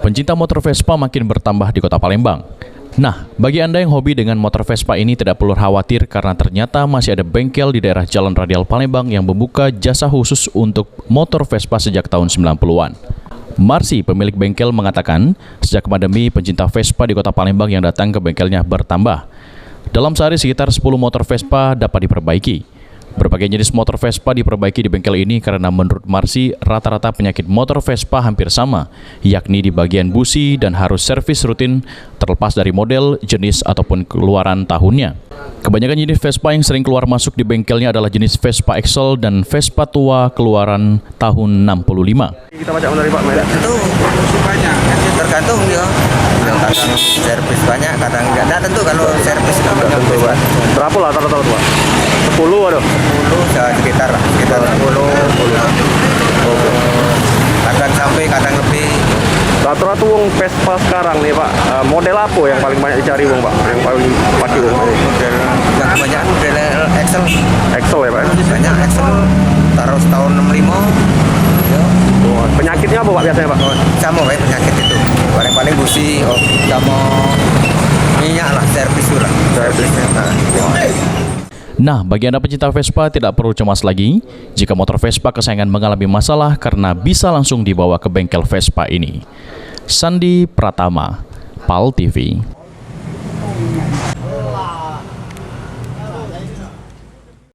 Pencinta motor Vespa makin bertambah di kota Palembang. Nah, bagi Anda yang hobi dengan motor Vespa ini tidak perlu khawatir karena ternyata masih ada bengkel di daerah Jalan Radial Palembang yang membuka jasa khusus untuk motor Vespa sejak tahun 90-an. Marsi, pemilik bengkel, mengatakan sejak pandemi pencinta Vespa di kota Palembang yang datang ke bengkelnya bertambah. Dalam sehari sekitar 10 motor Vespa dapat diperbaiki. Berbagai jenis motor Vespa diperbaiki di bengkel ini karena menurut Marsi rata-rata penyakit motor Vespa hampir sama, yakni di bagian busi dan harus servis rutin terlepas dari model, jenis ataupun keluaran tahunnya. Kebanyakan jenis Vespa yang sering keluar masuk di bengkelnya adalah jenis Vespa Excel dan Vespa tua keluaran tahun 65. Kita baca dari Pak Meda. Tentu banyak, tergantung dia. Kadang servis banyak, kadang tidak. Tentu kalau servis Tentu, Pak. Berapa lah rata-rata, Pak? 10 ada? 10 sekitar 10. Kadang sampai, kadang lebih. Rata-rata wong Vespa sekarang nih Pak, model apa yang paling banyak dicari wong Pak? Yang paling pakai wong? Model yang kebanyakan model Excel. Excel ya Pak? Banyak Excel, taruh setahun 65. Ya. Oh, penyakitnya apa Pak biasanya Pak? Sama kayak penyakit itu. Paling busi, sama minyak lah, servis lah. Servisnya. Nah, bagi Anda pecinta Vespa tidak perlu cemas lagi jika motor Vespa kesayangan mengalami masalah karena bisa langsung dibawa ke bengkel Vespa ini. Sandi Pratama, PAL TV.